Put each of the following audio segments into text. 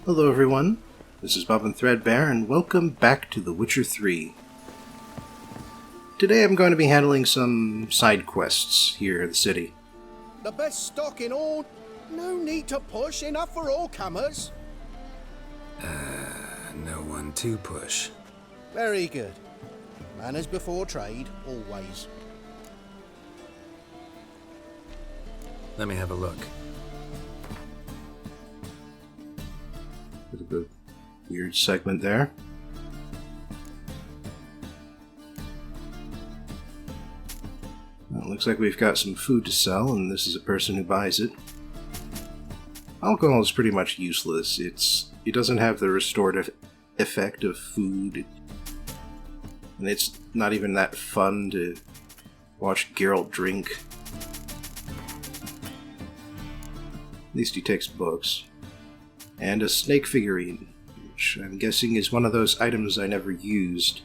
Hello everyone, this is Bob and Threadbare, and welcome back to The Witcher 3. Today I'm going to be handling some side quests here in the city. The best stock in all. No need to push, enough for all comers. No one to push. Very good. Manners before trade, always. Let me have a look. Bit of a weird segment there. Well, it looks like we've got some food to sell, and this is a person who buys it. Alcohol is pretty much useless. It doesn't have the restorative effect of food, and it's not even that fun to watch Geralt drink. At least he takes books. And a snake figurine, which I'm guessing is one of those items I never used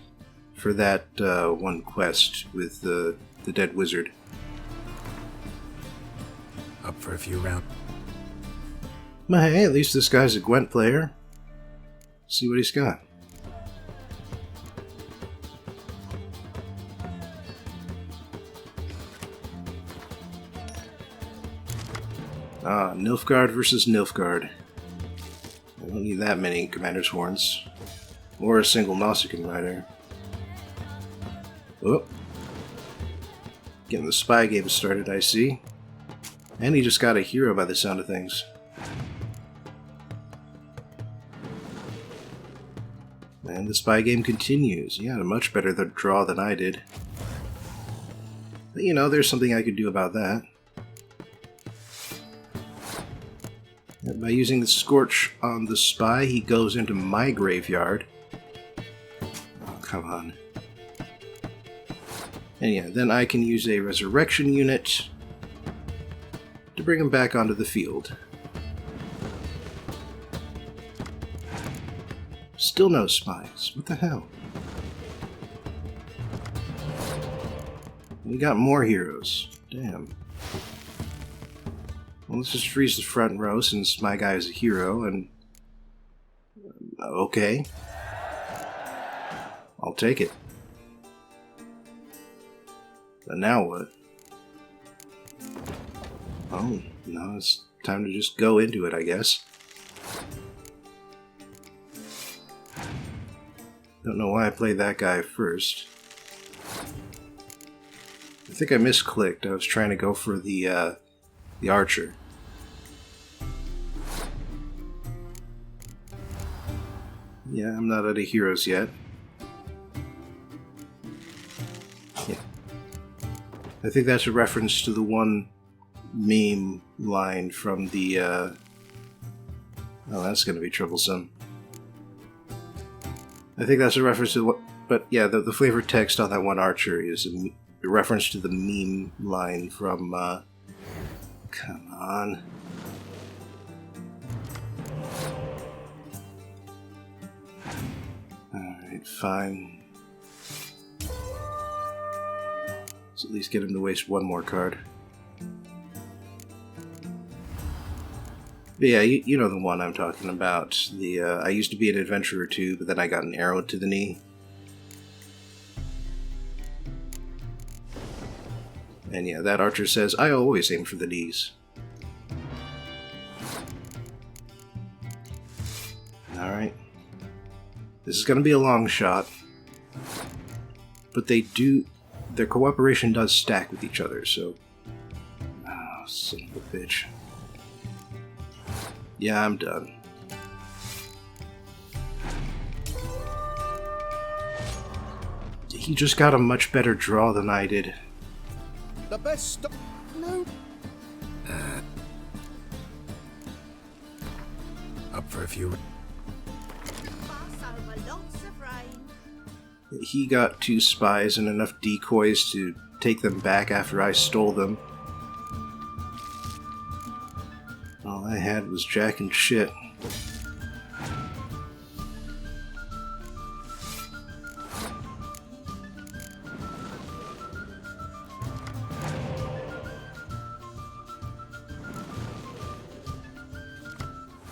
for that one quest with the dead wizard. Up for a few rounds. But hey, at least this guy's a Gwent player. See what he's got. Nilfgaard versus Nilfgaard. I don't need that many Commander's Horns. Or a single Nausicaan rider. Oh. Getting the spy game started, I see. And he just got a hero by the sound of things. And the spy game continues. He had a much better draw than I did. But you know, there's something I could do about that. By using the Scorch on the spy, he goes into my graveyard. Oh, come on. And yeah, then I can use a resurrection unit to bring him back onto the field. Still no spies. What the hell? We got more heroes. Damn. Well, let's just freeze the front row since my guy is a hero, and... okay. I'll take it. But now what? Oh, now it's time to just go into it, I guess. Don't know why I played that guy first. I think I misclicked. I was trying to go for the archer. Yeah, I'm not out of heroes yet. Yeah. I think that's a reference to the one meme line from the, oh, that's gonna be troublesome. I think that's a reference to what, but yeah, the flavor text on that one archer is a reference to the meme line from, come on. Alright, fine. Let's at least get him to waste one more card. But yeah, you know the one I'm talking about. The I used to be an adventurer too, but then I got an arrow to the knee. And yeah, that archer says, I always aim for the knees. Alright. This is going to be a long shot. But their cooperation does stack with each other, so... oh, son of a bitch. Yeah, I'm done. He just got a much better draw than I did. The best stock. No. Up for a few. He got 2 spies and enough decoys to take them back after I stole them. All I had was jack and shit.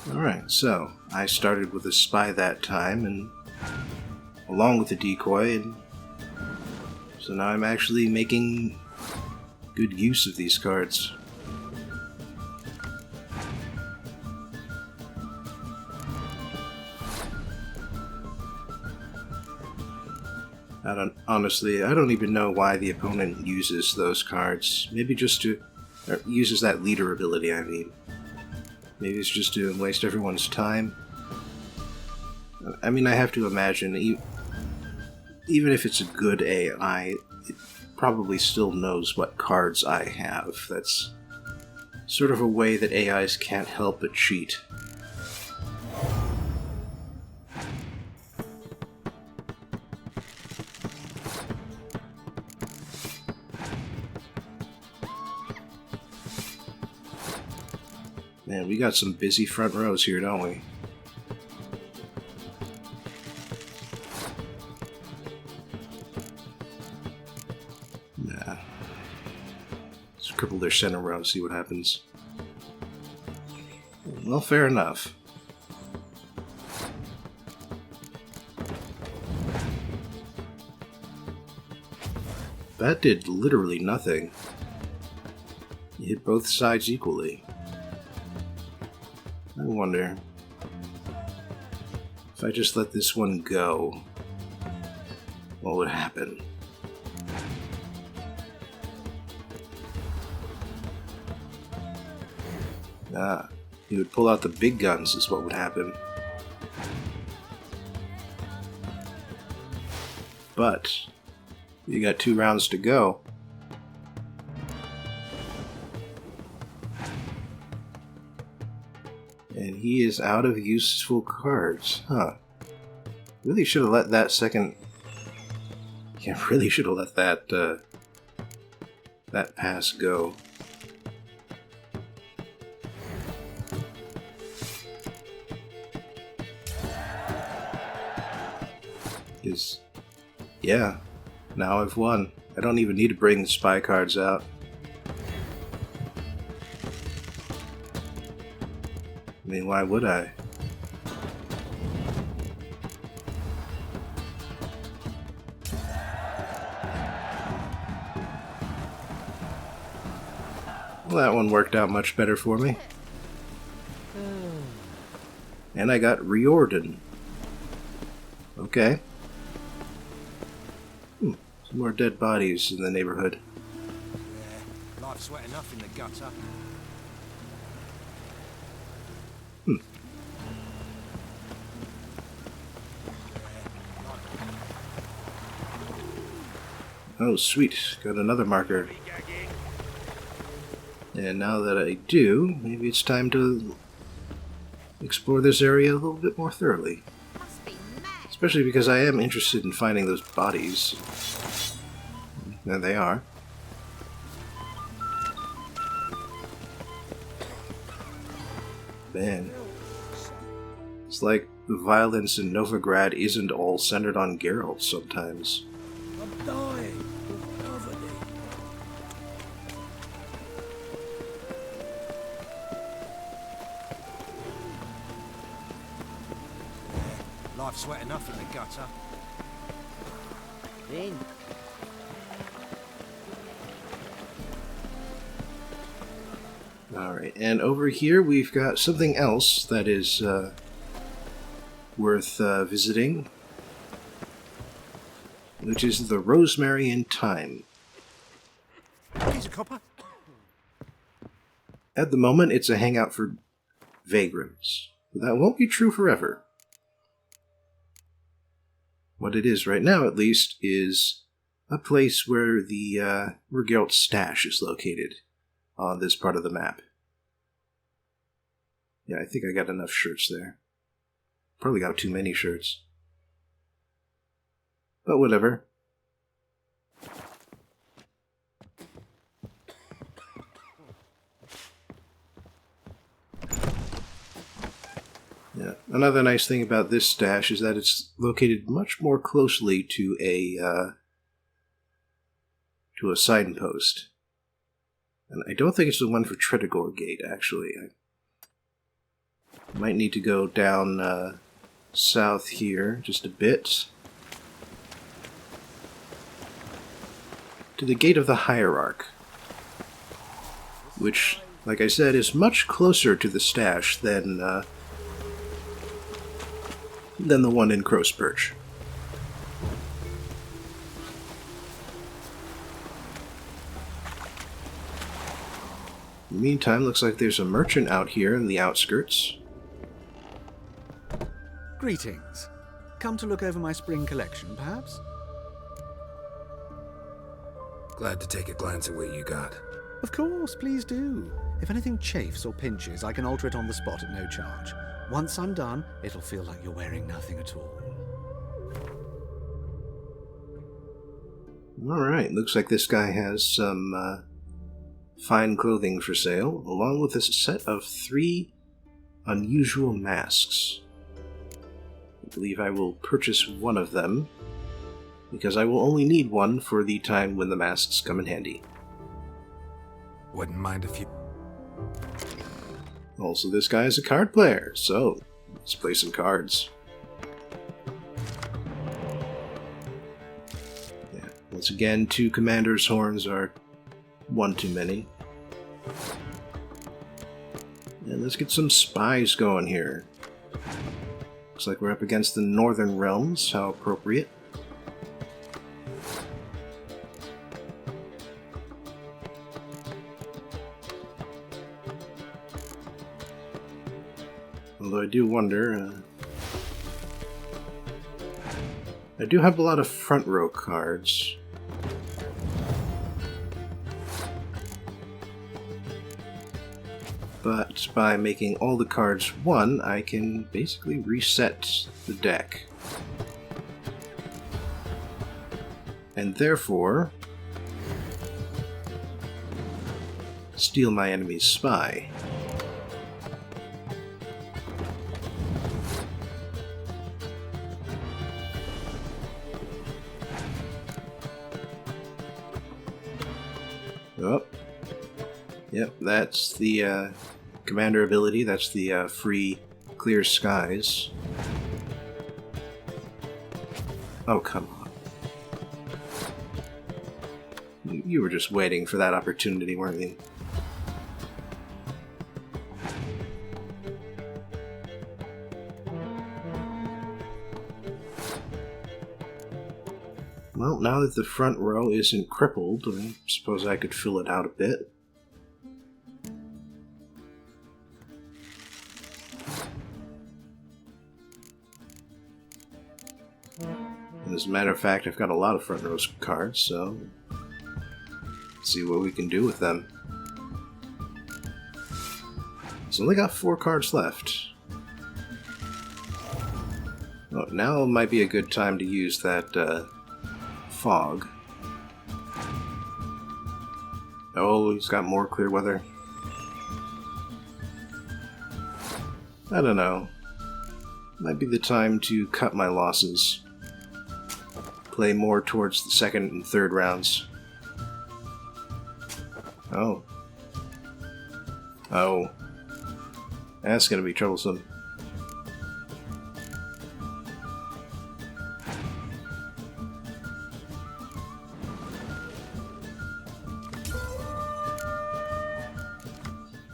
Alright, so I started with a spy that time, and along with the decoy, and so now I'm actually making good use of these cards. I don't even know why the opponent uses those cards. Maybe just to, or uses that leader ability, I mean. Maybe it's just to waste everyone's time. I mean, I have to imagine, even if it's a good AI, it probably still knows what cards I have. That's sort of a way that AIs can't help but cheat. Man, we got some busy front rows here, don't we? Nah. Let's cripple their center row, see what happens. Well, fair enough. That did literally nothing. It hit both sides equally. I wonder if I just let this one go, what would happen? Ah, he would pull out the big guns is what would happen. But you got 2 rounds to go. And he is out of useful cards. Huh. Really should have let that second... Yeah, really should have let that, that pass go. Because, yeah, now I've won. I don't even need to bring the spy cards out. I mean, why would I? Well, that one worked out much better for me. And I got Riordan. Okay. Some more dead bodies in the neighborhood. Yeah, life's wet enough in the gutter. Oh, sweet. Got another marker. And now that I do, maybe it's time to explore this area a little bit more thoroughly. Especially because I am interested in finding those bodies. There they are. Man. It's like the violence in Novigrad isn't all centered on Geralt sometimes. I'm dying of poverty. Yeah, life's wet enough in the gutter. Then Alright, and over here we've got something else that is worth visiting, which is the Rosemary and Thyme. Piece of copper? At the moment, it's a hangout for vagrants, but that won't be true forever. What it is right now, at least, is a place where the where Geralt's stash is located on this part of the map. Yeah, I think I got enough shirts there. Probably got too many shirts. But whatever. Yeah, another nice thing about this stash is that it's located much more closely to a signpost. And I don't think it's the one for Tredegor Gate, actually. I Might need to go down south here just a bit. To the Gate of the Hierarch, which, like I said, is much closer to the stash than the one in Crow's Perch. In the meantime, looks like there's a merchant out here in the outskirts. Greetings. Come to look over my spring collection, perhaps? Glad to take a glance at what you got. Of course, please do. If anything chafes or pinches, I can alter it on the spot at no charge. Once I'm done, it'll feel like you're wearing nothing at all. Alright, looks like this guy has some fine clothing for sale, along with a set of 3 unusual masks. I believe I will purchase one of them, because I will only need one for the time when the masks come in handy. Wouldn't mind if you... Also, this guy is a card player, so let's play some cards. Yeah, once again, 2 commander's horns are one too many. And let's get some spies going here. Looks like we're up against the Northern Realms, how appropriate. Although I do wonder, I do have a lot of front row cards. But by making all the cards 1, I can basically reset the deck. And therefore, steal my enemy's spy. Oh. Yep, that's the commander ability. That's the free clear skies. Oh, come on. You were just waiting for that opportunity, weren't you? Well, now that the front row isn't crippled, I suppose I could fill it out a bit. And as a matter of fact, I've got a lot of front row cards, so let's see what we can do with them. It's only got 4 cards left. Oh, now might be a good time to use that fog. Oh, he's got more clear weather. I don't know. Might be the time to cut my losses. Play more towards the 2nd and 3rd rounds. Oh. Oh. That's gonna be troublesome.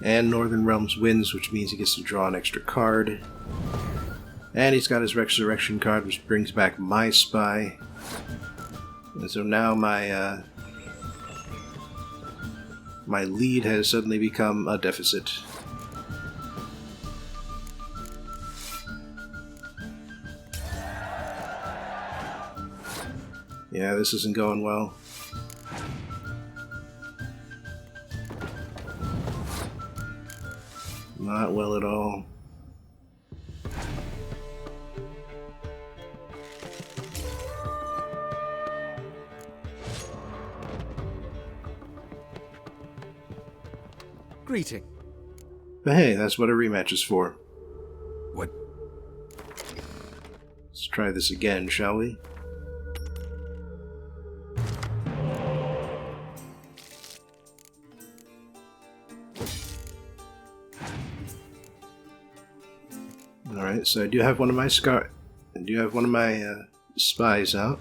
And Northern Realms wins, which means he gets to draw an extra card. And he's got his Resurrection card, which brings back my spy. And so now my my lead has suddenly become a deficit. Yeah, this isn't going well. Not well at all. Greeting. But hey, that's what a rematch is for. What? Let's try this again, shall we? Alright, so I do have one of my spies out.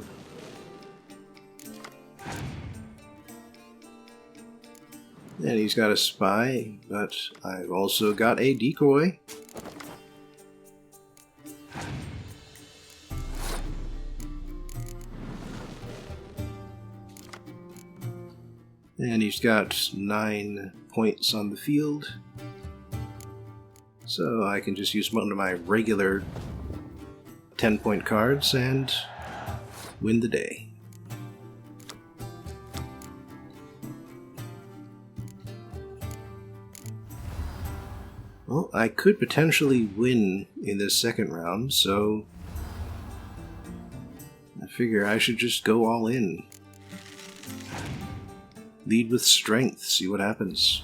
And he's got a spy, but I've also got a decoy. And he's got 9 points on the field. So I can just use one of my regular 10-point cards and win the day. Well, I could potentially win in this second round, so I figure I should just go all in. Lead with strength, see what happens.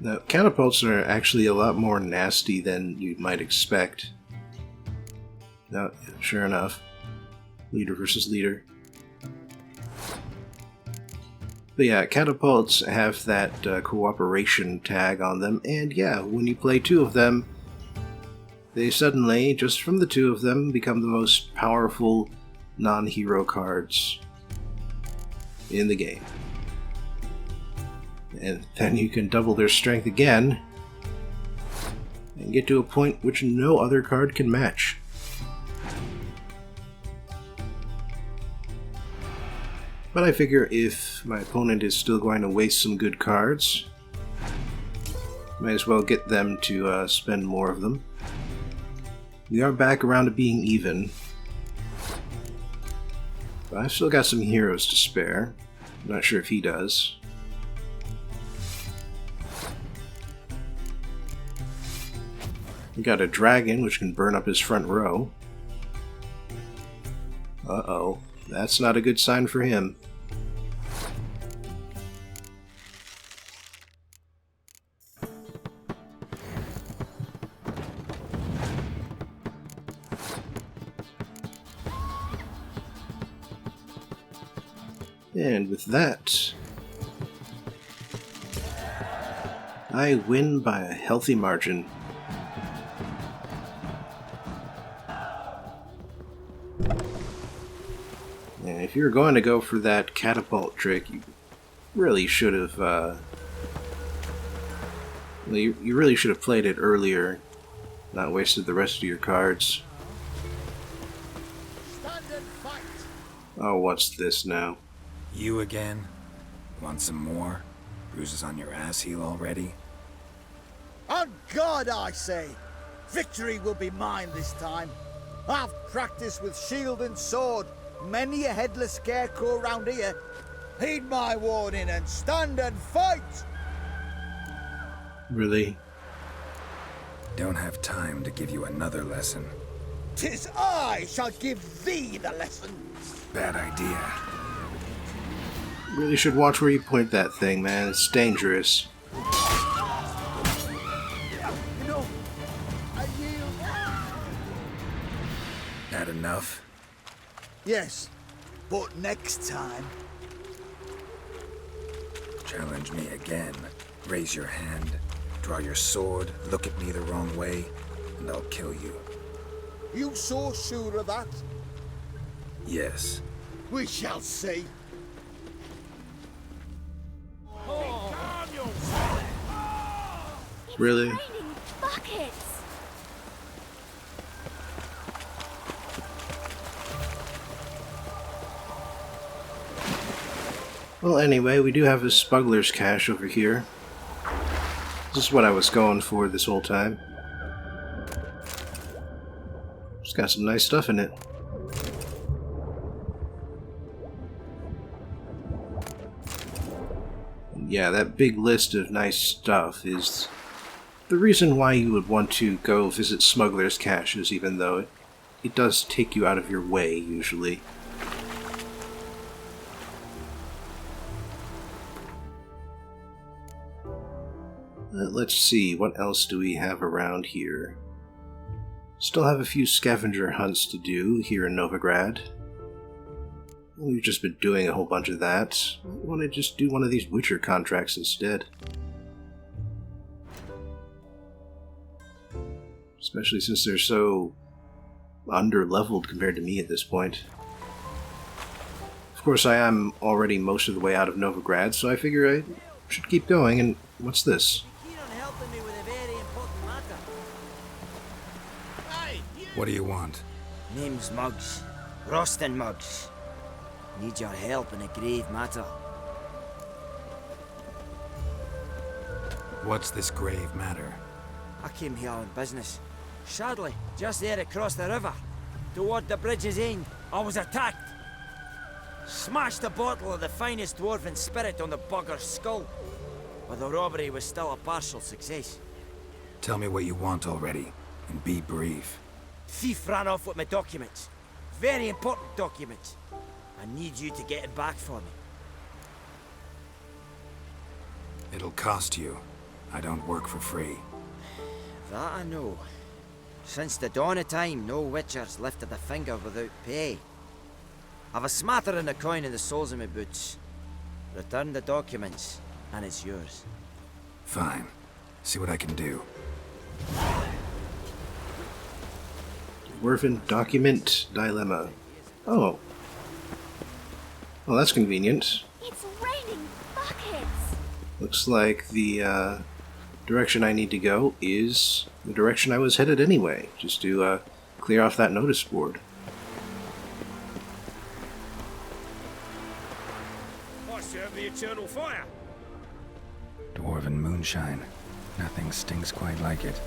Now, catapults are actually a lot more nasty than you might expect. Now, sure enough. Leader versus leader. But yeah, catapults have that cooperation tag on them, and yeah, when you play 2 of them, they suddenly, just from the 2 of them, become the most powerful non-hero cards in the game. And then you can double their strength again, and get to a point which no other card can match. But I figure if my opponent is still going to waste some good cards, might as well get them to spend more of them. We are back around to being even. But I've still got some heroes to spare. I'm not sure if he does. We got a dragon, which can burn up his front row. Uh-oh. That's not a good sign for him. And with that, I win by a healthy margin. And if you're going to go for that catapult trick, you really should have, you really should have played it earlier, not wasted the rest of your cards. Stand and fight. Oh, what's this now? You again? Want some more? Bruises on your ass heel already? On God, I say! Victory will be mine this time. I've practiced with shield and sword. Many a headless scarecrow round here. Heed my warning and stand and fight! Really? Don't have time to give you another lesson. 'Tis I shall give thee the lesson. Bad idea. Really should watch where you point that thing, man. It's dangerous. You know, I yield. That enough? Yes, but next time. Challenge me again. Raise your hand. Draw your sword. Look at me the wrong way. And I'll kill you. You so sure of that? Yes. We shall see. Really? Raining buckets. Well, anyway, we do have a smuggler's cache over here. This is what I was going for this whole time. It's got some nice stuff in it. And yeah, that big list of nice stuff is the reason why you would want to go visit smuggler's caches, even though it does take you out of your way, usually. Let's see, what else do we have around here? Still have a few scavenger hunts to do here in Novigrad. We've just been doing a whole bunch of that. I want to just do one of these Witcher contracts instead. Especially since they're so under-leveled compared to me at this point. Of course, I am already most of the way out of Novigrad, so I figure I should keep going, and what's this? What do you want? Name's Muggs. Rostin Muggs. Need your help in a grave matter. What's this grave matter? I came here on business. Sadly, just there across the river, toward the bridge's end, I was attacked. Smashed a bottle of the finest dwarven spirit on the bugger's skull. But the robbery was still a partial success. Tell me what you want already, and be brief. Thief ran off with my documents. Very important documents. I need you to get it back for me. It'll cost you. I don't work for free. That I know. Since the dawn of time, no witcher's lifted a finger without pay. I've a smattering of coin in the soles of my boots. Return the documents, and it's yours. Fine. See what I can do. Dwarven document dilemma. Oh. Well, that's convenient. It's raining buckets! Looks like the direction I need to go is the direction I was headed anyway, just to clear off that notice board. I serve the eternal fire. Dwarven moonshine. Nothing stinks quite like it.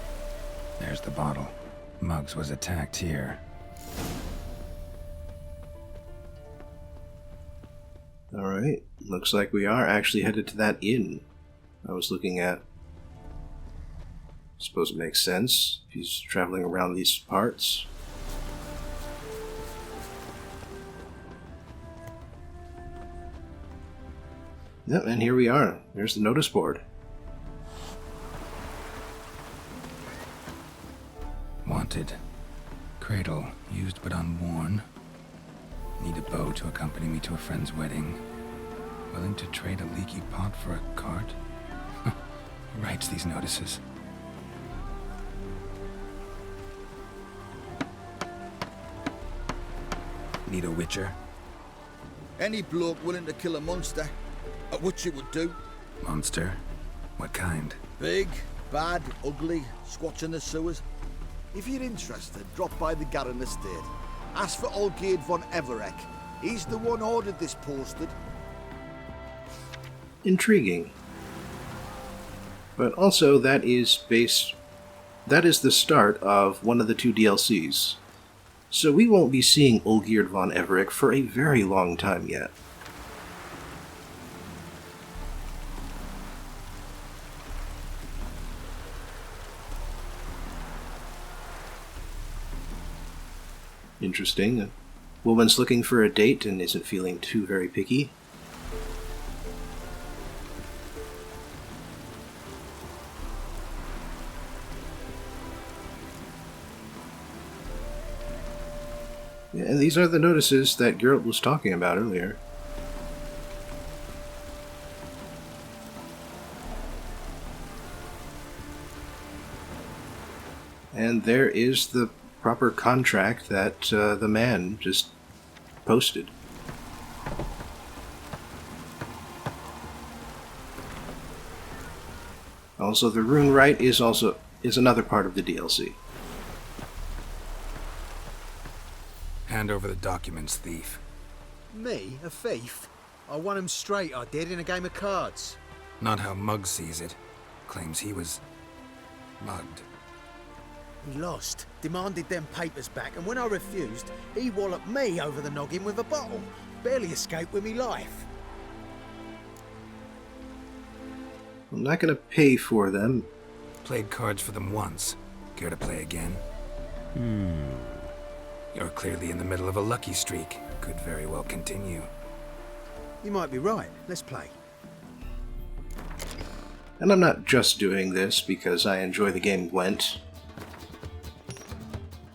There's the bottle. Muggs was attacked here. Alright, looks like we are actually headed to that inn I was looking at. Suppose it makes sense if he's traveling around these parts. Yep, and here we are. There's the notice board. Wanted. Cradle, used but unworn. Need a bow to accompany me to a friend's wedding. Willing to trade a leaky pot for a cart? Who writes these notices? Need a witcher? Any bloke willing to kill a monster, a witcher would do. Monster? What kind? Big, bad, ugly, squatch in the sewers. If you're interested, drop by the Garren estate. Ask for Olgierd von Everek. He's the one ordered this posted. Intriguing. But also, that is the start of one of the two DLCs. So we won't be seeing Olgierd von Everek for a very long time yet. Interesting. A woman's looking for a date and isn't feeling too very picky. Yeah, and these are the notices that Geralt was talking about earlier. And there is the proper contract that the man just posted. Also, the rune rite is another part of the DLC. Hand over the documents, thief. Me? A thief? I won him straight, I did, in a game of cards. Not how Muggs sees it. Claims he was mugged. He lost, demanded them papers back, and when I refused, he walloped me over the noggin with a bottle. Barely escaped with me life. I'm not going to pay for them. Played cards for them once. Care to play again? You're clearly in the middle of a lucky streak. Could very well continue. You might be right. Let's play. And I'm not just doing this because I enjoy the game Gwent.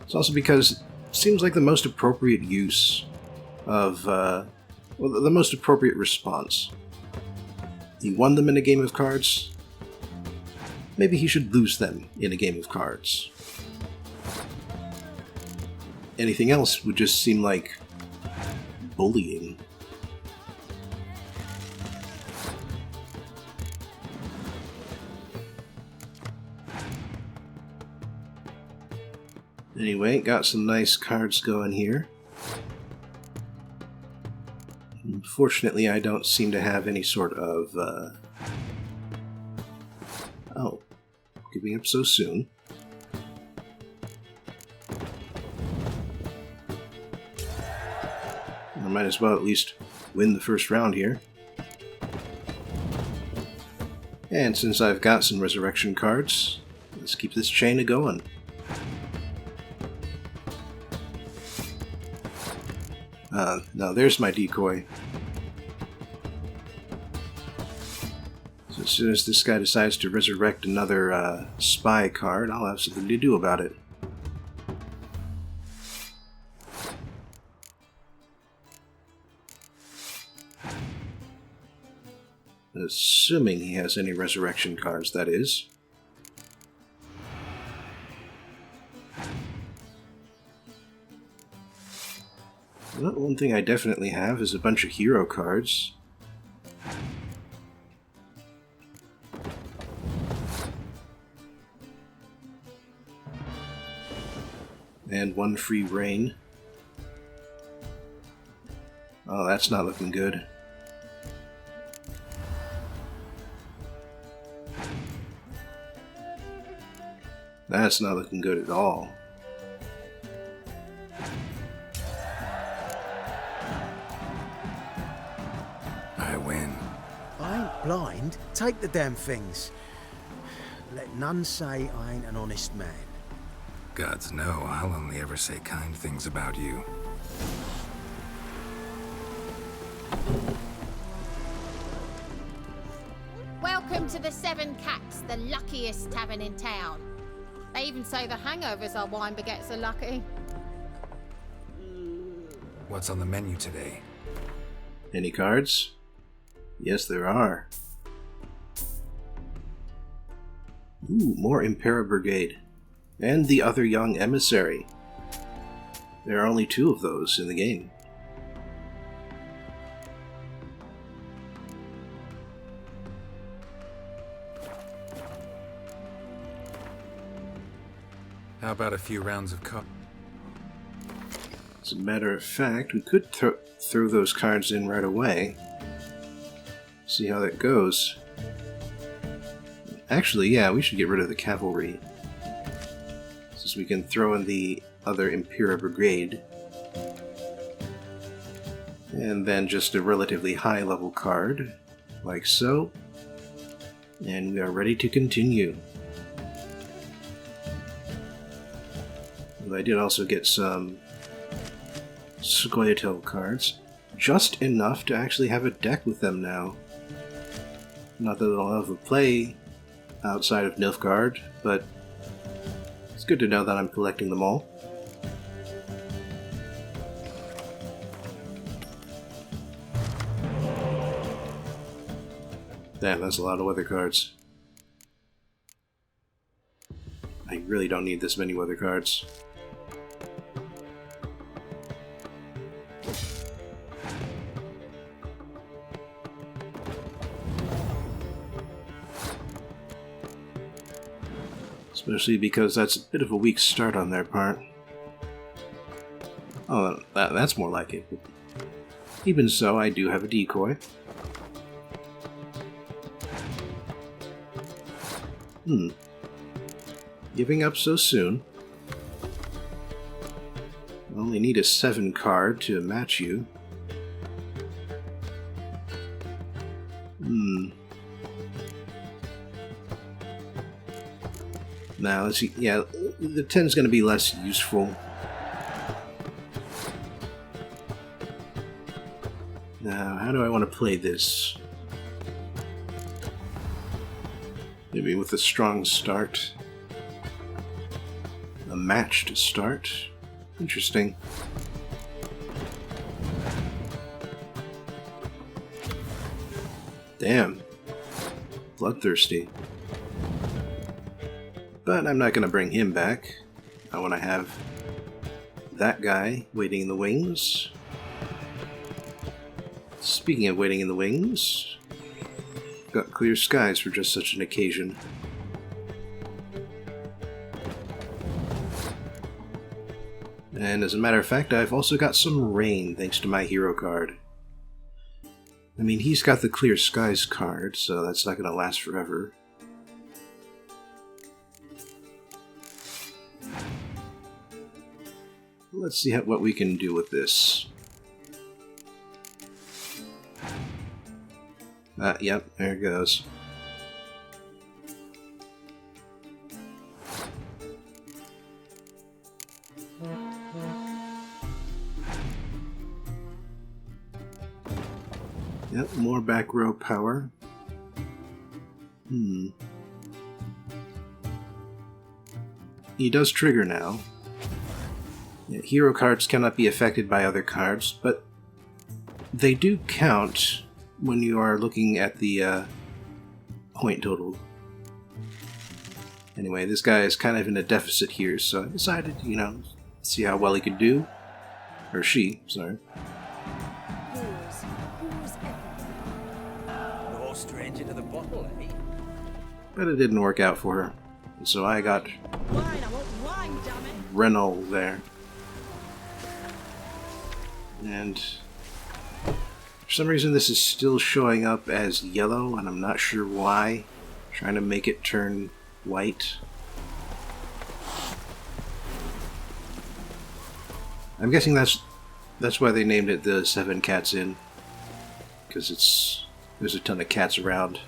It's also because it seems like the most appropriate use of, well, the most appropriate response. He won them in a game of cards. Maybe he should lose them in a game of cards. Anything else would just seem like bullying. Anyway, got some nice cards going here. Unfortunately, I don't seem to have any sort of, Oh, giving up so soon. I might as well at least win the first round here. And since I've got some resurrection cards, let's keep this chain a-going. Now there's my decoy. So as soon as this guy decides to resurrect another spy card, I'll have something to do about it. Assuming he has any resurrection cards, that is. Well, one thing I definitely have is a bunch of hero cards. And one free rain. Oh, that's not looking good. That's not looking good at all. I win. I ain't blind. Take the damn things. Let none say I ain't an honest man. Gods know I'll only ever say kind things about you. Welcome to the Seven Cats, the luckiest tavern in town. They even say the hangovers our wine begets are lucky. What's on the menu today? Any cards? Yes, there are. Ooh, more Impera Brigade. And the other young emissary. There are only 2 of those in the game. How about a few rounds of cup? As a matter of fact, we could throw those cards in right away. See how that goes. Actually, yeah, we should get rid of the cavalry. Since we can throw in the other Impera Brigade. And then just a relatively high level card, like so. And we are ready to continue. I did also get some Scoia'tael cards. Just enough to actually have a deck with them now. Not that I'll ever play outside of Nilfgaard, but it's good to know that I'm collecting them all. Damn, that's a lot of weather cards. I really don't need this many weather cards. Especially because that's a bit of a weak start on their part. Oh, that's more like it. But even so, I do have a decoy. Giving up so soon. I only need a 7 card to match you. Now, let's see. Yeah, the 10's going to be less useful. Now, how do I want to play this? Maybe with a strong start. A match to start. Interesting. Damn. Bloodthirsty. But I'm not going to bring him back. I want to have that guy waiting in the wings. Speaking of waiting in the wings, got clear skies for just such an occasion. And as a matter of fact, I've also got some rain thanks to my hero card. I mean, he's got the clear skies card, so that's not going to last forever. Let's see what we can do with this. Yep, there it goes. Yep, more back row power. He does trigger now. Yeah, hero cards cannot be affected by other cards, but they do count when you are looking at the point total. Anyway, this guy is kind of in a deficit here, so I decided, see how well he could do. Or she, sorry. No stranger to the bottle, eh? But it didn't work out for her. And so I got Wine, I want wine, damn it. Renault there. And for some reason this is still showing up as yellow, and I'm not sure why. I'm trying to make it turn white. I'm guessing that's why they named it the 7 Cats Inn. Because there's a ton of cats around.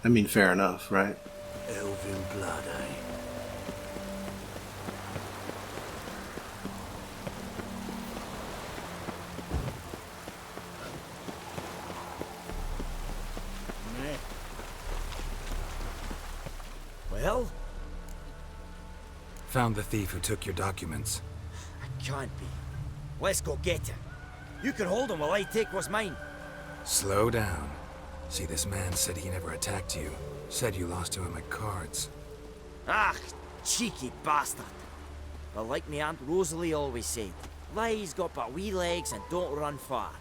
I mean, fair enough, right? Elven blood, eh? Well, Found the thief who took your documents. I can't be. Let's go get him. You can hold him while I take what's mine. Slow down. See, this man said he never attacked you. Said you lost to him at cards. Ah, cheeky bastard. But like me Aunt Rosalie always said, lies got but wee legs and don't run far.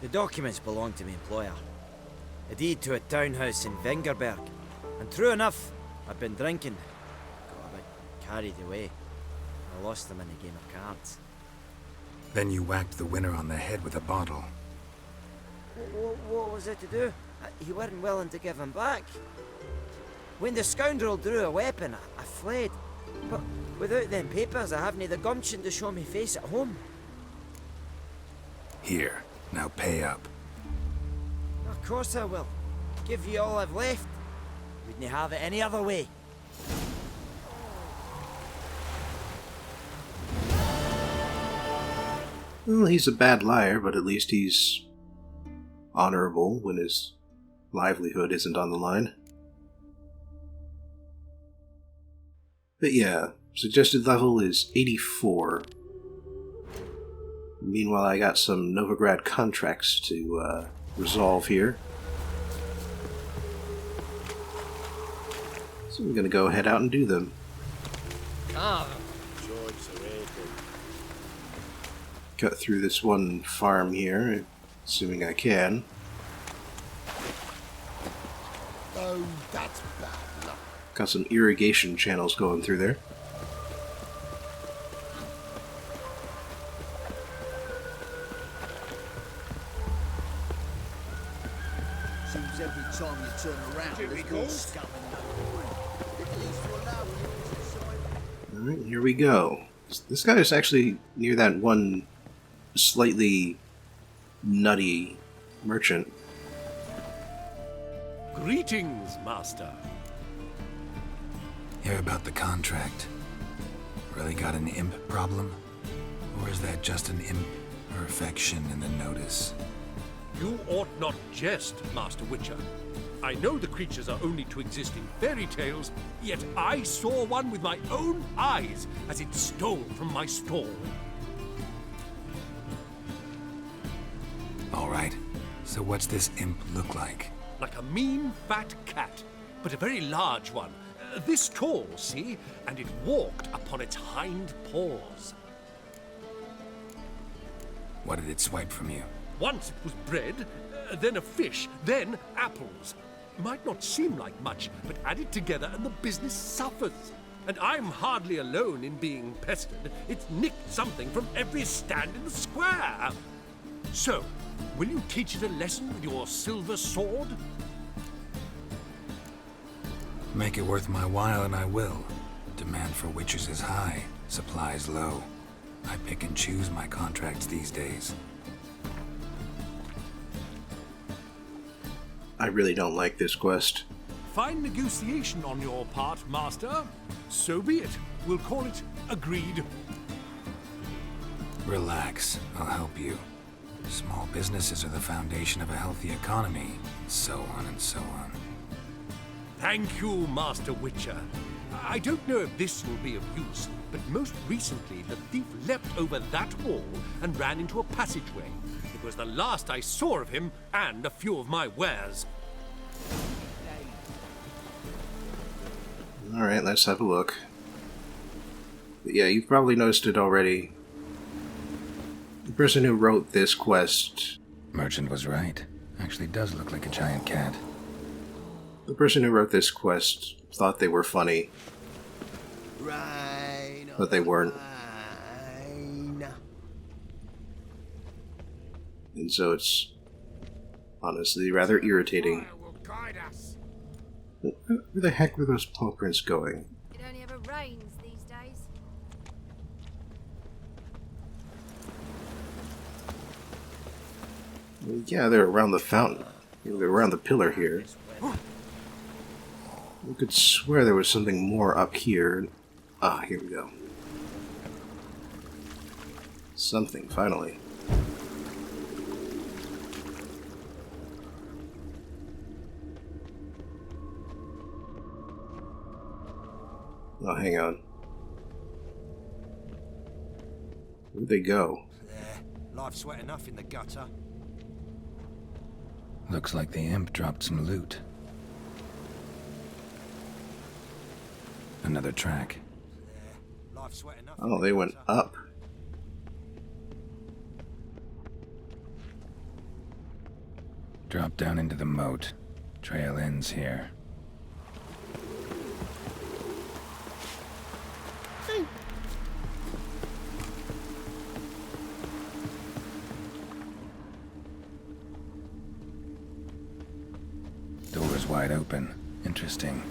The documents belong to my employer. A deed to a townhouse in Vengerberg. And true enough, I'd been drinking. Got a bit carried away. I lost them in a game of cards. Then you whacked the winner on the head with a bottle. What was it to do? You weren't willing to give him back. When the scoundrel drew a weapon, I fled. But without them papers, I haven't the gumption to show me face at home. Here, now pay up. Of course I will. Give you all I've left. Wouldn't have it any other way. Well, he's a bad liar, but at least he's honorable when his livelihood isn't on the line. But yeah, suggested level is 84. Meanwhile, I got some Novigrad contracts to resolve here. So I'm gonna go head out and do them. Cut through this one farm here, assuming I can. Oh, that's bad luck. Got some irrigation channels going through there. Seems every time you turn around, there's more scum in the wine. At least you'll know when it's inside. Alright, here we go. This guy is actually near that one slightly nutty merchant. Greetings, Master. Hear about the contract? Really got an imp problem? Or is that just an imp perfection in the notice? You ought not jest, Master Witcher. I know the creatures are only to exist in fairy tales, yet I saw one with my own eyes as it stole from my stall. All right. So what's this imp look like? Like a mean, fat cat, but a very large one. This tall, see? And it walked upon its hind paws. What did it swipe from you? Once it was bread, then a fish, then apples. Might not seem like much, but add it together and the business suffers. And I'm hardly alone in being pestered. It's nicked something from every stand in the square. So, will you teach it a lesson with your silver sword? Make it worth my while and I will. Demand for witches is high, supplies low. I pick and choose my contracts these days. I really don't like this quest. Fine negotiation on your part, Master. So be it. We'll call it agreed. Relax, I'll help you. Small businesses are the foundation of a healthy economy, so on and so on. Thank you, Master Witcher. I don't know if this will be of use, but most recently the thief leapt over that wall and ran into a passageway. It was the last I saw of him and a few of my wares. Alright, let's have a look. But yeah, you've probably noticed it already. The person who wrote this quest... Merchant was right. Actually does look like a giant cat. The person who wrote this quest thought they were funny, but they weren't. And so it's honestly rather irritating. Where the heck were those paw prints going? It only ever rains these days. Well, yeah, they're around the fountain. They're around the pillar here. I could swear there was something more up here. Ah, here we go. Something, finally. Oh, hang on. Where'd they go? There. Life's wet enough in the gutter. Looks like the imp dropped some loot. Another track. There. Life's wet enough. Oh, they went up. Drop down into the moat. Trail ends here. Door's wide open. Interesting.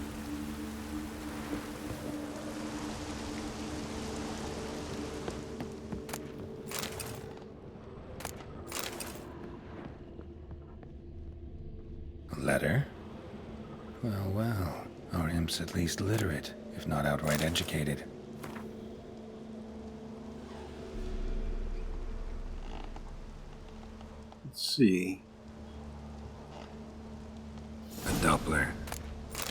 A letter? Well, well. Our imp's at least literate, if not outright educated. Let's see. A Doppler.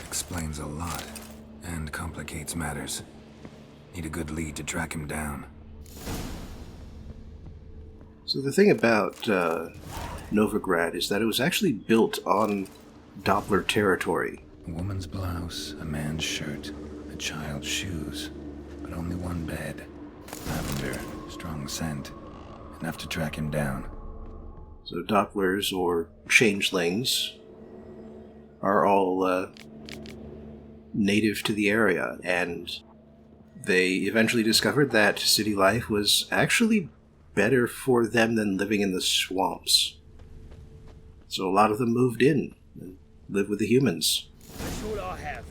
Explains a lot, and complicates matters. Need a good lead to track him down. So the thing about Novigrad is that it was actually built on Doppler territory. A woman's blouse, a man's shirt, a child's shoes, but only one bed. Lavender, strong scent, enough to track him down. So Dopplers, or changelings, are all native to the area, and they eventually discovered that city life was actually better for them than living in the swamps. So a lot of them moved in and lived with the humans. That's all I have.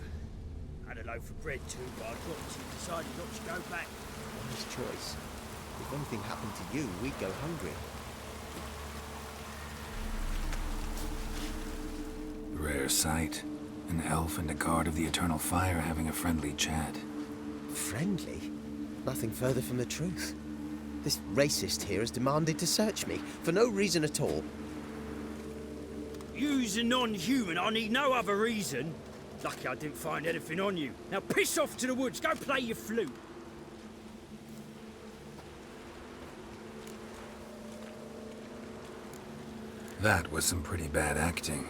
Had a loaf of bread too, but I dropped it. Decided not to go back. Wise choice. If anything happened to you, we'd go hungry. Rare sight. An elf and a guard of the Eternal Fire having a friendly chat. Friendly? Nothing further from the truth. This racist here has demanded to search me, for no reason at all. You's a non-human, I need no other reason. Lucky I didn't find anything on you. Now piss off to the woods, go play your flute. That was some pretty bad acting.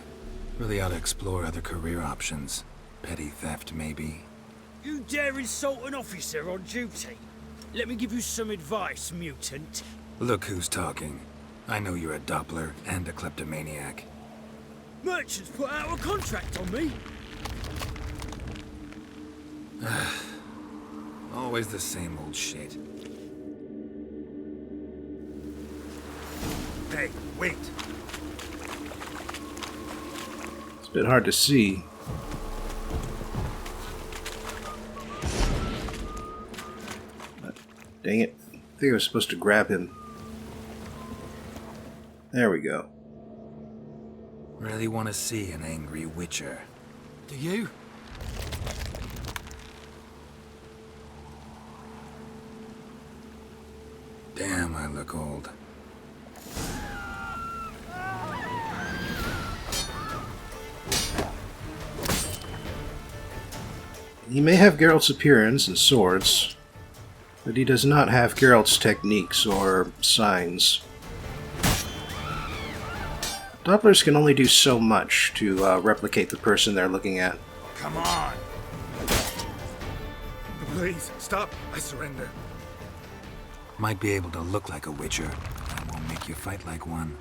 Really ought to explore other career options. Petty theft, maybe. You dare insult an officer on duty? Let me give you some advice, mutant. Look who's talking. I know you're a Doppler and a kleptomaniac. Merchants put out a contract on me. Always the same old shit. Hey, wait! It's a bit hard to see. But, dang it. I think I was supposed to grab him. There we go. Really want to see an angry witcher. Do you? Damn, I look old. He may have Geralt's appearance and swords, but he does not have Geralt's techniques or signs. Dopplers can only do so much to replicate the person they're looking at. Come on! Please, stop! I surrender. Might be able to look like a witcher, and won't make you fight like one.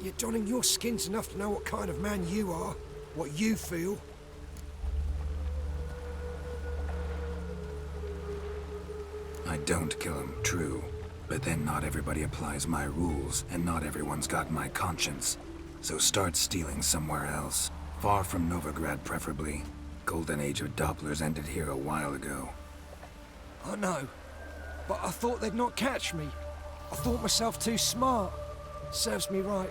You're donning your skins enough to know what kind of man you are, what you feel. I don't kill him, true. But then not everybody applies my rules, and not everyone's got my conscience. So start stealing somewhere else. Far from Novigrad, preferably. Golden age of Dopplers ended here a while ago. I know, but I thought they'd not catch me. I thought myself too smart. Serves me right.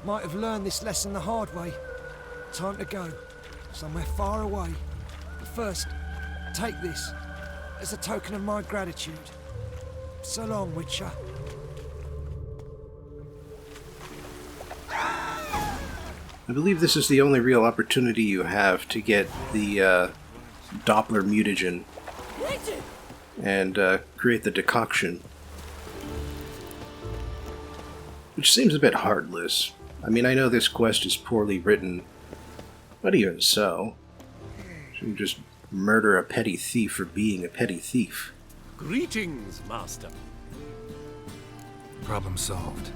Might have learned this lesson the hard way. Time to go. Somewhere far away. But first, take this. As a token of my gratitude. So long, Witcher. I believe this is the only real opportunity you have to get the Doppler mutagen and create the decoction. Which seems a bit heartless. I mean, I know this quest is poorly written, but even so, shouldn't just murder a petty thief for being a petty thief. Greetings, Master. Problem solved.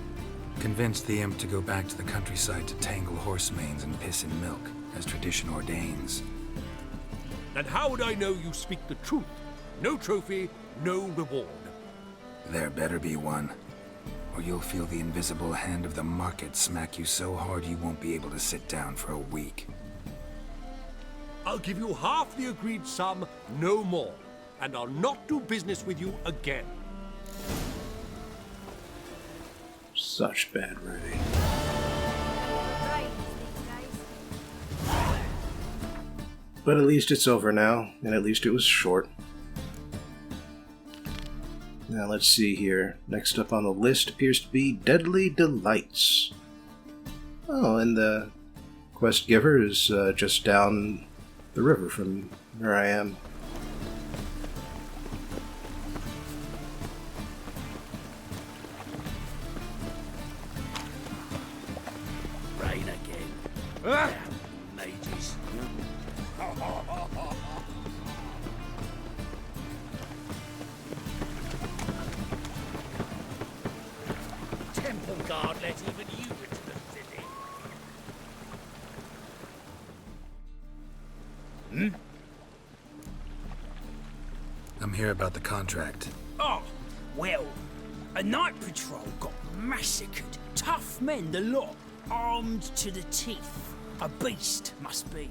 Convinced the imp to go back to the countryside to tangle horse manes and piss in milk, as tradition ordains. And how would I know you speak the truth? No trophy, no reward. There better be one. Or you'll feel the invisible hand of the market smack you so hard you won't be able to sit down for a week. I'll give you half the agreed sum, no more. And I'll not do business with you again. Such bad writing. But at least it's over now, and at least it was short. Now let's see here. Next up on the list appears to be Deadly Delights. Oh, and the quest giver is just down the river from where I am. Rain again. Damn mages. Temple guard let even you into the city. I'm here about the contract. Oh, well, a night patrol got massacred. Tough men, the lot, armed to the teeth. A beast, must be.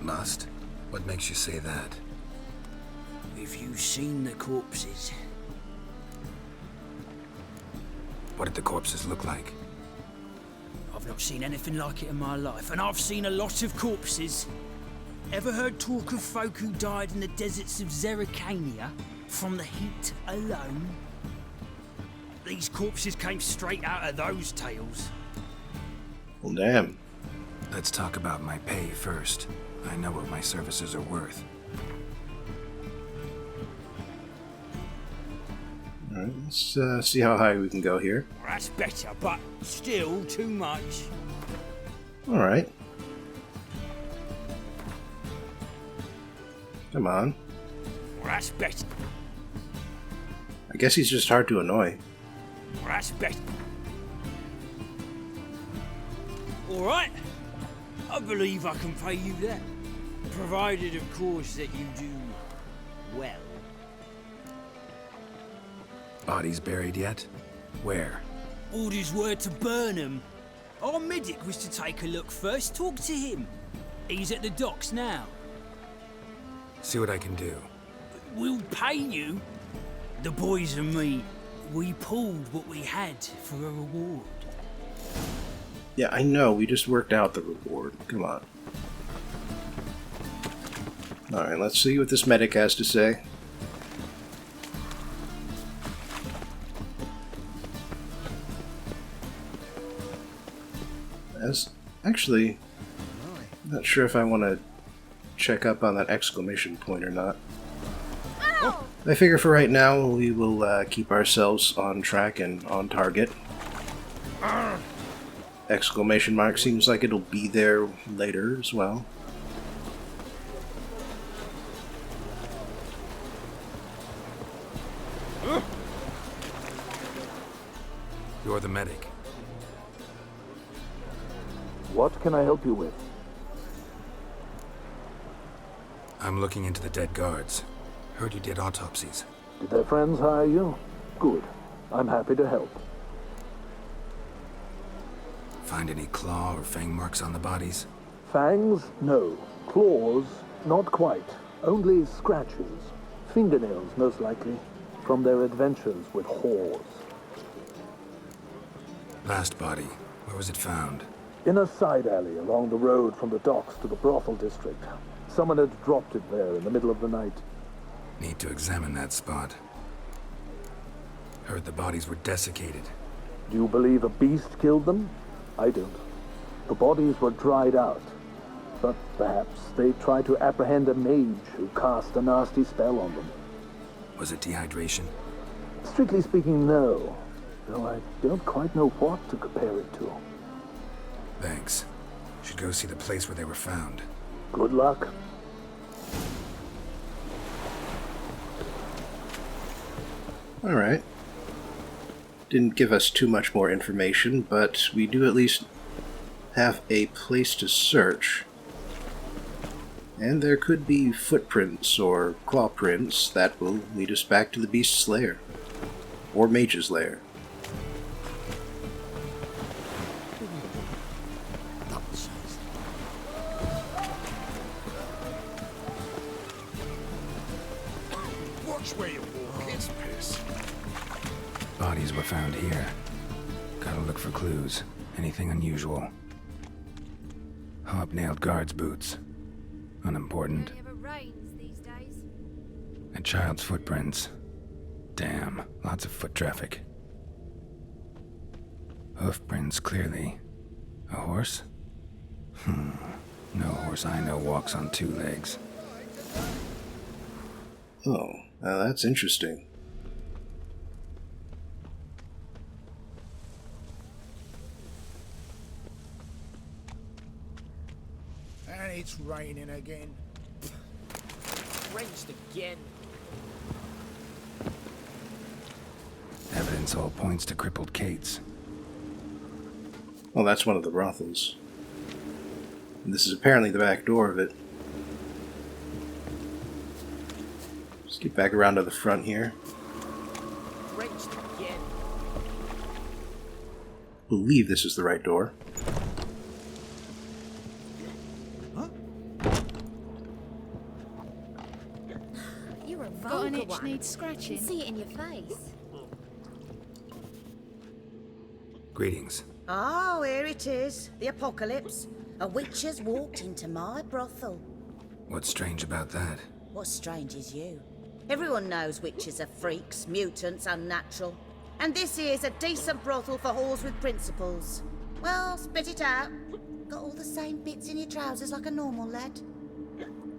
Must? What makes you say that? Have you seen the corpses? What did the corpses look like? I've not seen anything like it in my life, and I've seen a lot of corpses. Ever heard talk of folk who died in the deserts of Zerrikania from the heat alone? These corpses came straight out of those tales. Well, damn. Let's talk about my pay first. I know what my services are worth. Alright, let's see how high we can go here. That's better, but still too much. Alright. Come on. That's better. I guess he's just hard to annoy. That's better. Alright. I believe I can pay you that. Provided, of course, that you do well. Bodies buried yet? Where? Orders were to burn them. Our medic was to take a look first. Talk to him. He's at the docks now. See what I can do. We'll pay you. The boys and me, we pulled what we had for a reward. Yeah, I know. We just worked out the reward. Come on. Alright, let's see what this medic has to say. Actually, I'm not sure if I want to check up on that exclamation point or not. Ow! I figure for right now we will keep ourselves on track and on target. Exclamation mark seems like it'll be there later as well. You're the medic. What can I help you with? I'm looking into the dead guards. Heard you did autopsies. Did their friends hire you? Good. I'm happy to help. Find any claw or fang marks on the bodies? Fangs? No. Claws? Not quite. Only scratches. Fingernails, most likely. From their adventures with whores. Last body. Where was it found? In a side alley along the road from the docks to the brothel district. Someone had dropped it there in the middle of the night. Need to examine that spot. Heard the bodies were desiccated. Do you believe a beast killed them? I don't. The bodies were dried out. But perhaps they tried to apprehend a mage who cast a nasty spell on them. Was it dehydration? Strictly speaking, no. Though I don't quite know what to compare it to. Thanks. Should go see the place where they were found. Good luck. Alright. Didn't give us too much more information, but we do at least have a place to search. And there could be footprints or claw prints that will lead us back to the Beast's lair. Or Mage's lair. Watch where you walk, it's piss. Bodies were found here. Gotta look for clues. Anything unusual. Hobnailed guards' boots. Unimportant. It never rains these days. A child's footprints. Damn, lots of foot traffic. Hoof prints, clearly. A horse? No horse I know walks on two legs. Oh, now that's interesting. And it's raining again. Drenched again. Evidence all points to crippled Kate's. Well, that's one of the brothels. And this is apparently the back door of it. Let's get back around to the front here. Drenched again. Believe this is the right door. You're a Got an vulgar itch one. needs I scratching. can see it in your face. Greetings. Oh, here it is. The apocalypse. A witch has walked into my brothel. What's strange about that? What's strange is you. Everyone knows witches are freaks, mutants, unnatural. And this here's a decent brothel for whores with principles. Well, spit it out. Got all the same bits in your trousers like a normal lad?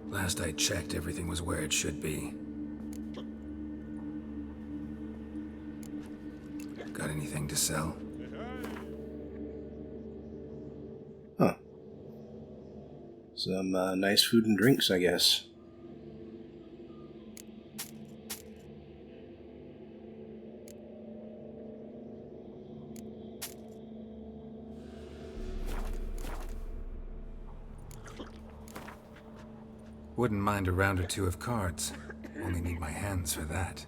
Last I checked, everything was where it should be. Got anything to sell? Huh. Some nice food and drinks, I guess. Wouldn't mind a round or two of cards. Only need my hands for that.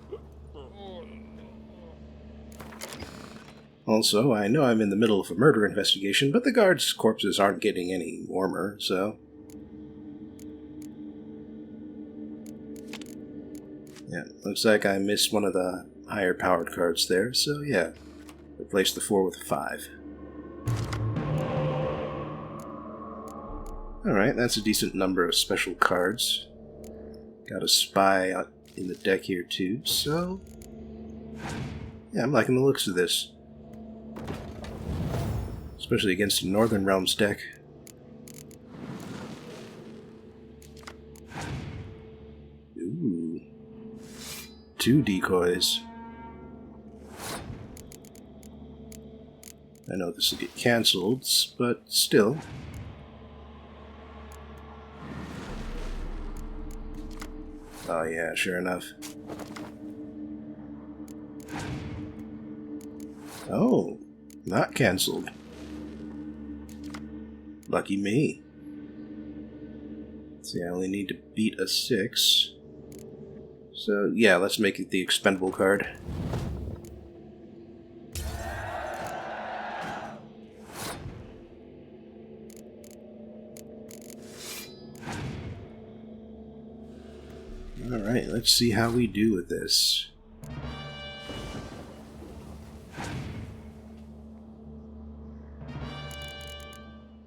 Also, I know I'm in the middle of a murder investigation, but the guards' corpses aren't getting any warmer, so... Yeah, looks like I missed one of the higher powered cards there, so yeah. Replace the 4 with a 5. Alright, that's a decent number of special cards. Got a spy in the deck here too, so... Yeah, I'm liking the looks of this. Especially against a Northern Realms deck. Ooh. 2 decoys. I know this will get cancelled, but still. Oh yeah, sure enough. Oh, not cancelled. Lucky me. See, I only need to beat a 6. So yeah, let's make it the expendable card. Alright, let's see how we do with this.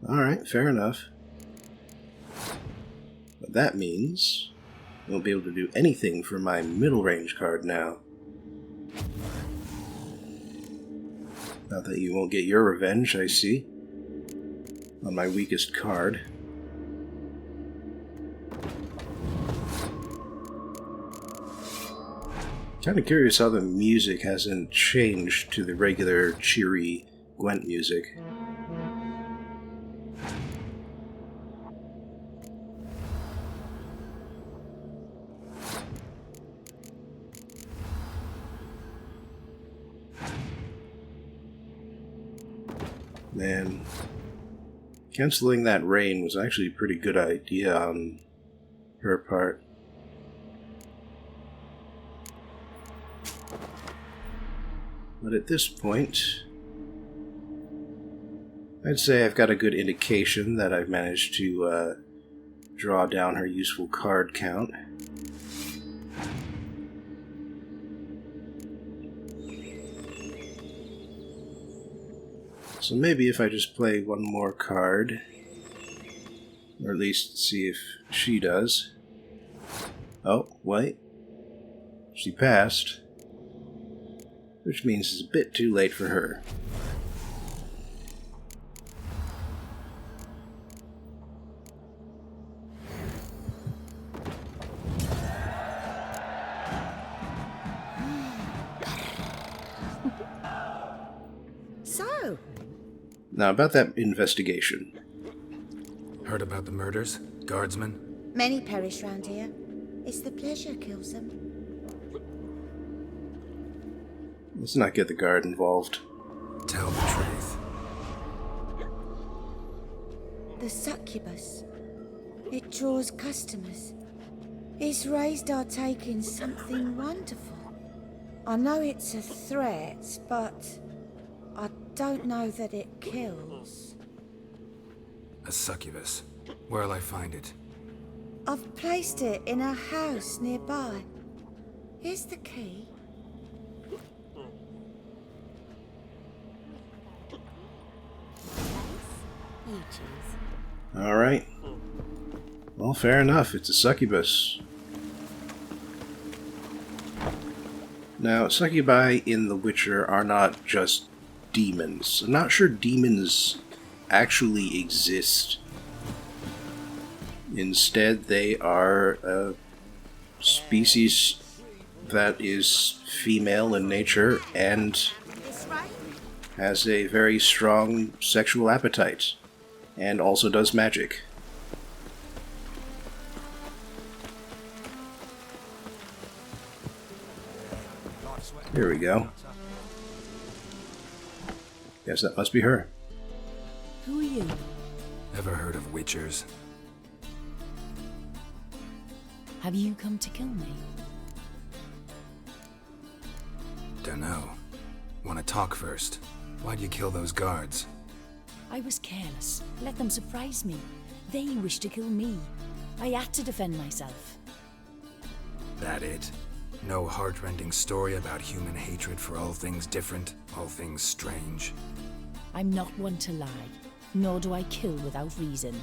Alright, fair enough. But that means I won't be able to do anything for my middle range card now. Not that you won't get your revenge, I see. On my weakest card. Kind of curious how the music hasn't changed to the regular cheery Gwent music. Man, canceling that rain was actually a pretty good idea on her part. But at this point, I'd say I've got a good indication that I've managed to draw down her useful card count. So maybe if I just play one more card, or at least see if she does. Oh, wait. She passed. Which means it's a bit too late for her. So? Now, about that investigation. Heard about the murders? Guardsmen? Many perish round here. It's the pleasure kills them. Let's not get the guard involved. Tell the truth. The succubus. It draws customers. It's raised our take in something wonderful. I know it's a threat, but I don't know that it kills. A succubus. Where'll I find it? I've placed it in a house nearby. Here's the key. You choose. Alright. Well, fair enough. It's a succubus. Now, succubi in The Witcher are not just demons. I'm not sure demons actually exist. Instead, they are a species that is female in nature and has a very strong sexual appetite, and also does magic. Here we go. Guess that must be her. Who are you? Ever heard of witchers? Have you come to kill me? Dunno. Wanna talk first? Why'd you kill those guards? I was careless. Let them surprise me. They wished to kill me. I had to defend myself. That it? No heart-rending story about human hatred for all things different, all things strange? I'm not one to lie, nor do I kill without reason.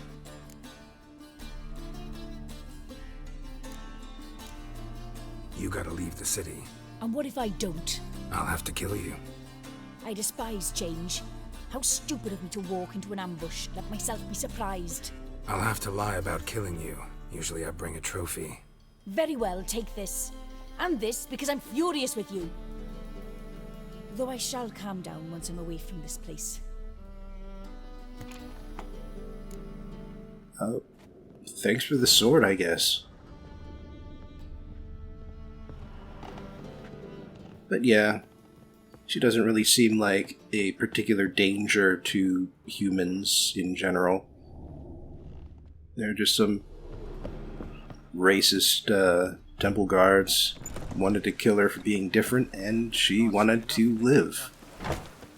You gotta leave the city. And what if I don't? I'll have to kill you. I despise change. How stupid of me to walk into an ambush, let myself be surprised. I'll have to lie about killing you. Usually I bring a trophy. Very well, take this. And this, because I'm furious with you. Though I shall calm down once I'm away from this place. Oh, thanks for the sword, I guess. But yeah, she doesn't really seem like a particular danger to humans in general. They're just some racist temple guards wanted to kill her for being different, and she wanted to live.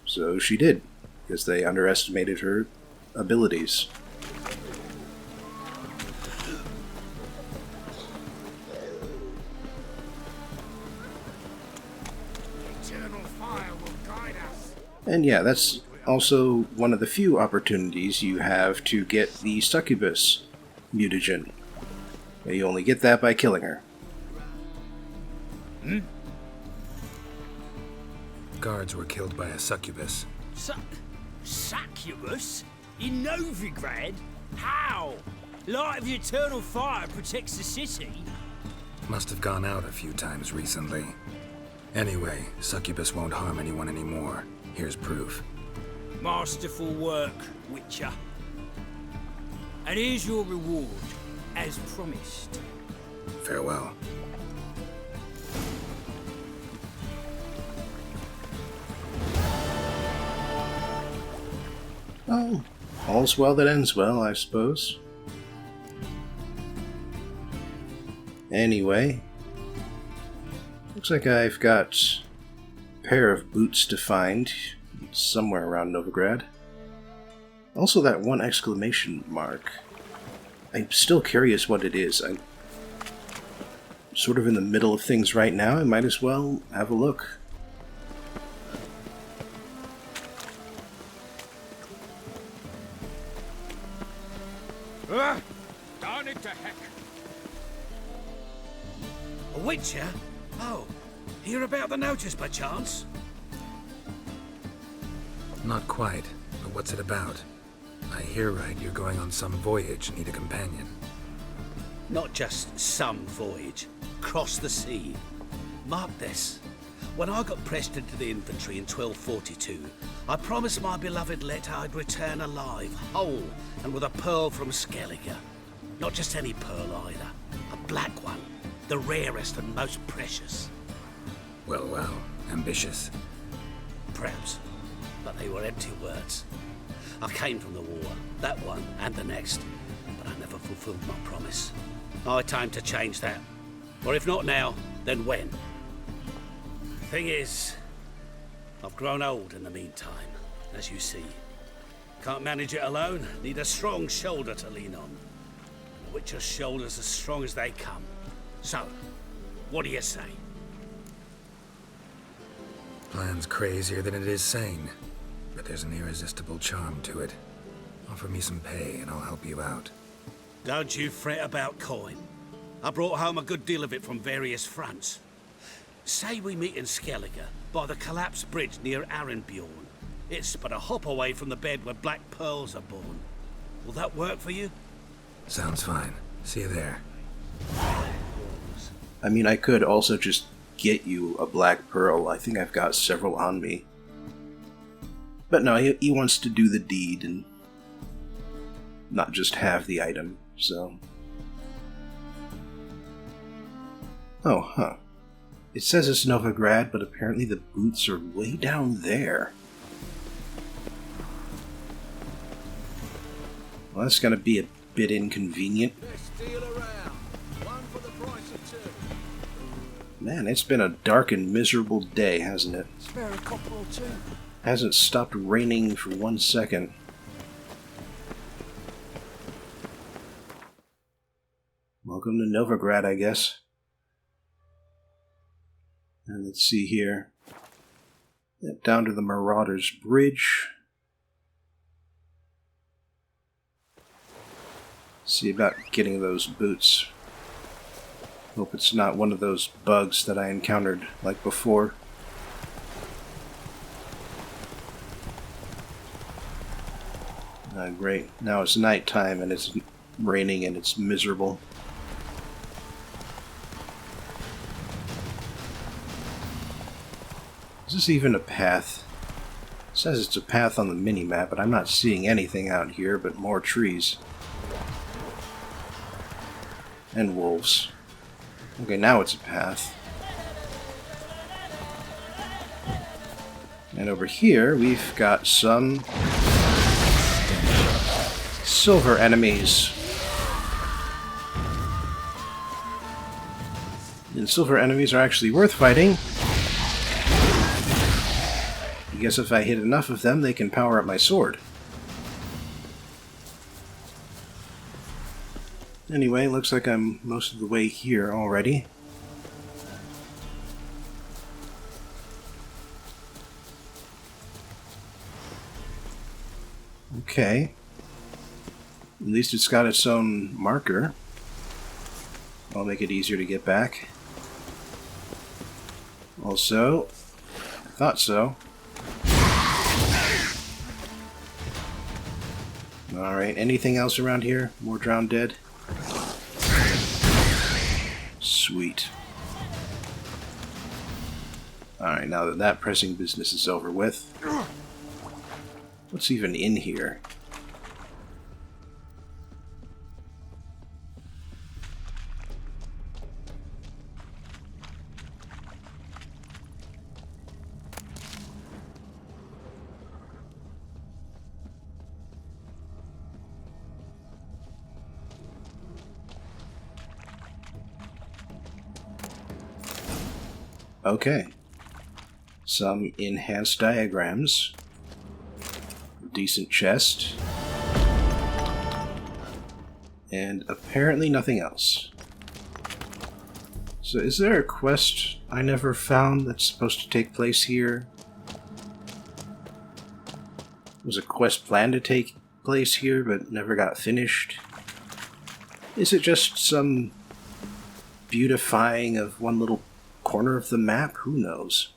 So she did, because they underestimated her abilities. And yeah, that's also one of the few opportunities you have to get the succubus mutagen. You only get that by killing her. Guards were killed by a succubus. Succubus? In Novigrad? How? Light of the eternal fire protects the city? Must have gone out a few times recently. Anyway, succubus won't harm anyone anymore. Here's proof. Masterful work, Witcher. And here's your reward, as promised. Farewell. Oh, all's well that ends well, I suppose. Anyway, looks like I've got a pair of boots to find somewhere around Novigrad. Also that one exclamation mark. I'm still curious what it is. I'm sort of in the middle of things right now. I might as well have a look. Darn it to heck! A witcher? Oh, hear about the notice by chance? Not quite, but what's it about? I hear right you're going on some voyage, need a companion. Not just some voyage. Cross the sea. Mark this. When I got pressed into the infantry in 1242, I promised my beloved Letta I'd return alive, whole, and with a pearl from Skellige. Not just any pearl either. A black one. The rarest and most precious. Well, well. Ambitious. Perhaps. But they were empty words. I came from the war, that one and the next, but I never fulfilled my promise. High time to change that. Or if not now, then when? Thing is, I've grown old in the meantime, as you see. Can't manage it alone, need a strong shoulder to lean on. A witcher's shoulder's as strong as they come. So, what do you say? Plan's crazier than it is sane, but there's an irresistible charm to it. Offer me some pay and I'll help you out. Don't you fret about coin. I brought home a good deal of it from various fronts. Say we meet in Skellige, by the collapsed bridge near Arenbjorn. It's but a hop away from the bed where black pearls are born. Will that work for you? Sounds fine. See you there. I mean, I could also just get you a black pearl. I think I've got several on me. But no, he wants to do the deed and not just have the item, so... Oh, huh. It says it's Novigrad, but apparently the boots are way down there. Well, that's gonna be a bit inconvenient. Man, it's been a dark and miserable day, hasn't it? Spare a copper or two. Hasn't stopped raining for 1 second. Welcome to Novigrad, I guess. And let's see here. Down to the Marauders Bridge. See about getting those boots. Hope it's not one of those bugs that I encountered like before. Great. Now it's nighttime and it's raining and it's miserable. Is this even a path? It says it's a path on the mini-map, but I'm not seeing anything out here but more trees. And wolves. Okay, now it's a path. And over here, we've got some silver enemies. And silver enemies are actually worth fighting. I guess if I hit enough of them, they can power up my sword. Anyway, looks like I'm most of the way here already. Okay. At least it's got its own marker. I'll make it easier to get back. Also, I thought so. Alright, anything else around here? More drowned dead? Sweet. Alright, now that that pressing business is over with, what's even in here? Okay. Some enhanced diagrams. Decent chest. And apparently nothing else. So is there a quest I never found that's supposed to take place here? Was a quest planned to take place here but never got finished? Is it just some beautifying of one little corner of the map? Who knows?